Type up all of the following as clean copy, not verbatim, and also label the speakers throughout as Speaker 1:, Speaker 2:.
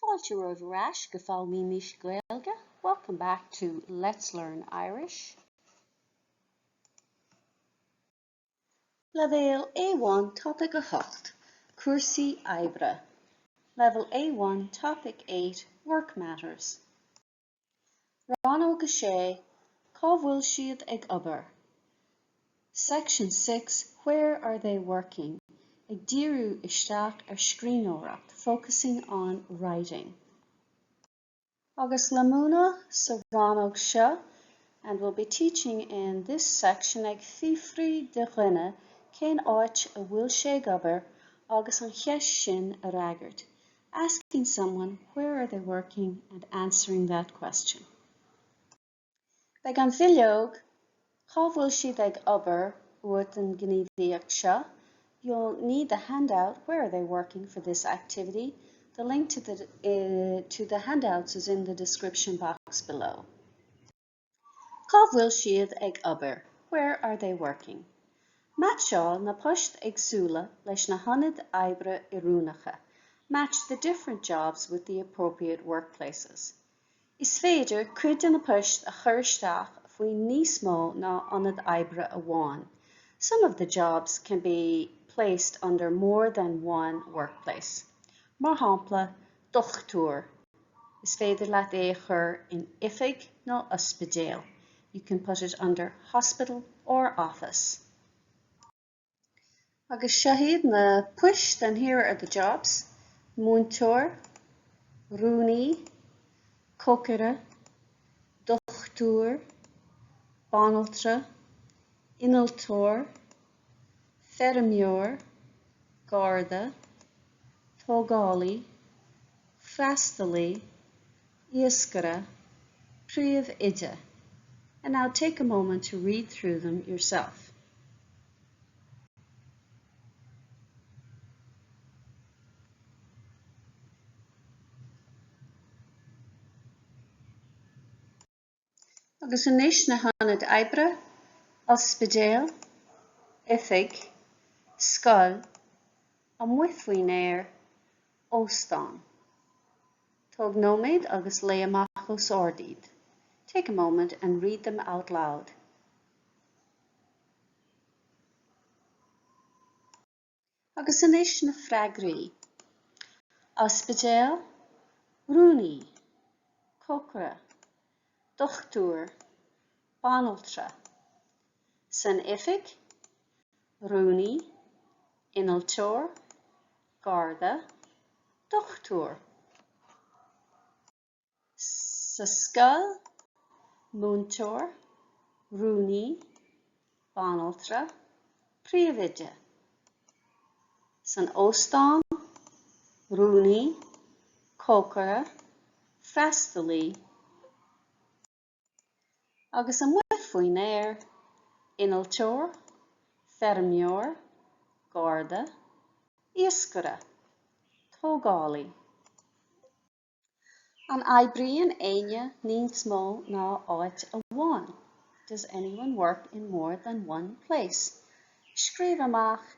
Speaker 1: Fáilte Roireacht go fáil míle Gaeilge. Welcome back to Let's Learn Irish. Level A1 Topic 8 Cúrsaí Oibre. Level A1 Topic 8 Work Matters. Rannóg cá bhfuil siad ag obair. Section 6 Where are they working? Ag díriú isteach Scríbhneoireacht, focusing on writing. Agus lamúna sa Rannóg seo, and we'll be teaching in this section ag fifrí de dhuine cén áit a bhfuil sé ag obair agus an cheis sin a ragart, asking someone where are they working and answering that question. Beag an bhfuileog, cá bhfuil siad ag obair uait an gníomhaíocht seo, you'll need the handout Where are they working for this activity. The link to the handouts is in the description box below. Cá bhfuil siad ag obair. Where are they working? Match na poist agsúla leis na honad oibre iarúnacha. Match the different jobs with the appropriate workplaces. Is féidir cuid na poist a chuirteach faoi níos mó ná honad oibre amháin. Some of the jobs can be placed under more than one workplace. Mar shampla, dochtúr. Is féidir leat é chur in ifig nó ospidéal. You can put it under hospital or office. Agus shahid na push, then here are the jobs. Múntóir, rúnaí, cócara, dochtúr, bánaltra, inaltóir, feirmeoir, garda, tógálaí, freastalaí, iascaire, príomh-ide. And now take a moment to read through them yourself. Agus inis na honad oibre, ospidéal, ifig, scoil, an muithhuiin air, óstán. Tóg nóméid agus lé amach os ordíd. Take a moment and read them out loud. Agus inis na freagraí. Ospidéal, rúnaí, cócara, dochtúr, bánaltra. San ifig, rúnaí, inaltóir, garda, dochtúr. Sa scoil, múntóir, rúnaí, bánaltra, príomh-ide. San óstán, rúnaí, cócara, freastalaí. Agus an muithhuiin air, inaltóir, feirmeoir, garda, iascaire, tógálaí. An oibríonn aine níos mó ná áit amháin. Does anyone work in more than one place? Scríobh amach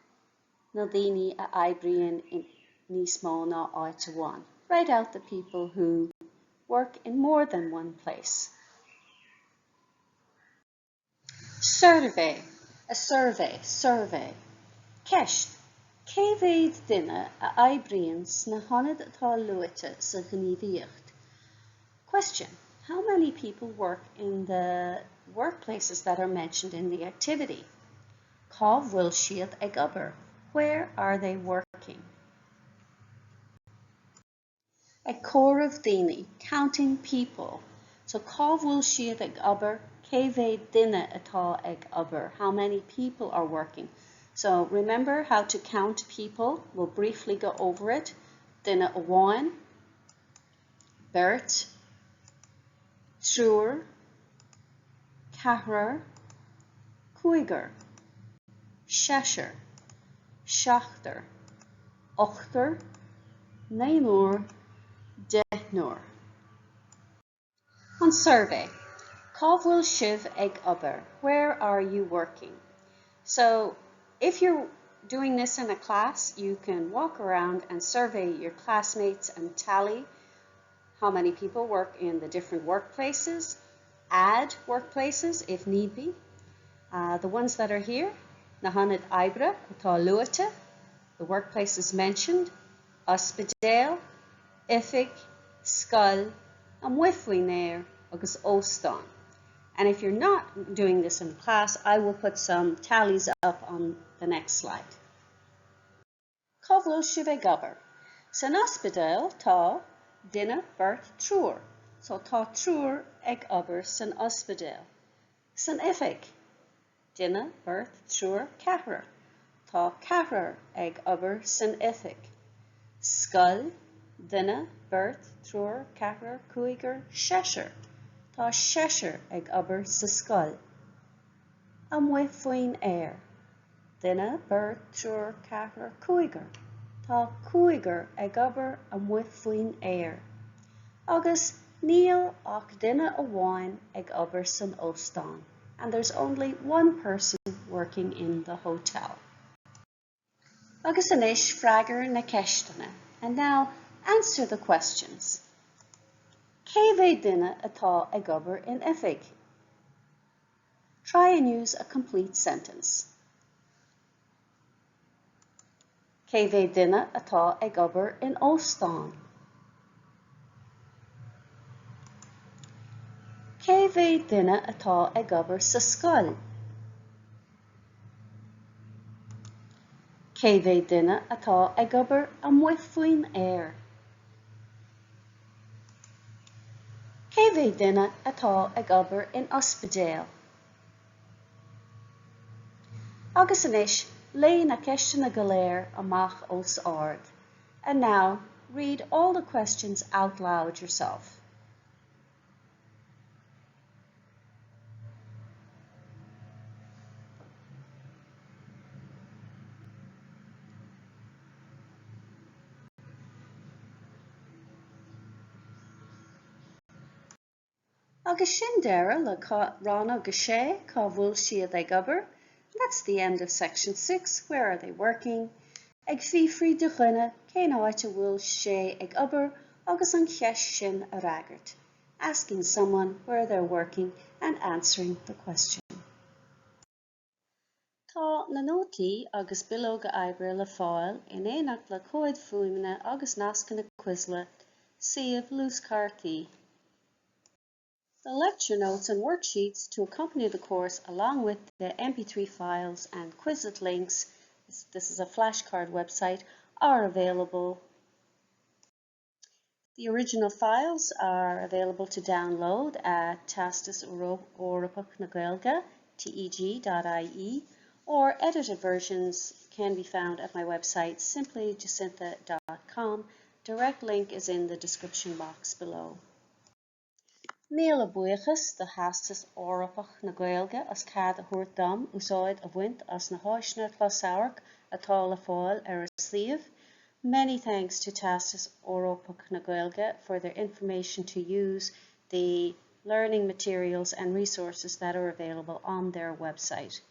Speaker 1: na daoine a oibríonn níos mó ná áit amháin. Write out the people who work in more than one place. Survey, a survey. Ceist, cé bhéad duine a oibríonn sna honad atá luaite sa gníomhaíocht? Question, how many people work in the workplaces that are mentioned in the activity? Cá bhfuil siad ag obair. Where are they working? A core of daoine, counting people. So cá bhfuil siad ag obair, cé bhéad duine atá ag obair. How many people are working? So remember how to count people. We'll briefly go over it. Duine amháin, beirt, trúr, cahrar, cúigear, seaisir, seachtar, ochtar, naonúir, deithnúir. On survey, cá bhfuil sibh ag obair. Where are you working? So if you're doing this in a class, you can walk around and survey your classmates and tally how many people work in the different workplaces, add workplaces if need be. The ones that are here, na hanad Oibre, atá luata, the workplaces mentioned, ospidéal, ifig, scoil, and bhfuil agus óstán. And if you're not doing this in class, I will put some tallies up on the next slide. Cá bhfuil sibh ag obair. San ospidéal tá duine bhairt triúr. So tá triúr ag obair san ospidéal. San ifig, duine bhairt triúr ceathrar. Tá ceathrar ag obair san ifig. Scoil, duine bhairt triúr ceathrar cúigear seisir. Tá seisir ag obair sa scoil. An bhfuil duine bhairt triúr ceathrar cúigear. Tá cúigear ag obair an bhfuil agus níl ach duine amháin ag obair san óstán, and there's only one person working in the hotel. Agus inis freagar na ceistena, and now answer the questions. Cé bheith duine atá ag obair in ifig? Try and use a complete sentence. Cé bheith duine atá ag obair in óstán? Cé bheith duine atá ag obair sa scoil? Cé bheith duine atá ag obair an bhfuil Cé bheith duine atá ag obair in ospidéal? Agus inis, lay na ceistena go léir amach os ard. And now, read all the questions out loud yourself. Agus sin deire le Rannóg sé cá bhfuil siad ag obair. That's the end of section 6. Where are they working? Ag fhífrí de dhuine cé áite bhfuil sé ag obair agus an cheist sin a ragart. Asking someone where they're working and answering the question. Tá na nótaí agus bilóga Oibre le fáil in éineacht le cóid fuaimne agus nasca na cuisle siomh lúscartaí. The lecture notes and worksheets to accompany the course, along with the MP3 files and Quizlet links, this is a flashcard website, are available. The original files are available to download at Theastas Eorpach na Gaeilge, teg.ie, or edited versions can be found at my website, simplyjacintha.com. Direct link is in the description box below. Míle buíochas the Theastas Eorpach na Gaeilge as cead a thabhairt dom úsáid a bhaint as na háiseanna closamhairc atá le fáil ar suíomh. Many thanks to Theastas Eorpach na Gaeilge for their information to use, the learning materials and resources that are available on their website.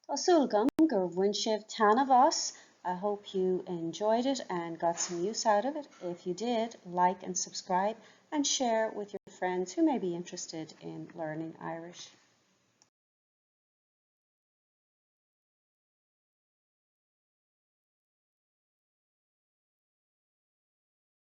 Speaker 1: Tásúil gom gur bhain sibh tanna bhas. I hope you enjoyed it and got some use out of it. If you did, like and subscribe and share with your friends who may be interested in learning Irish.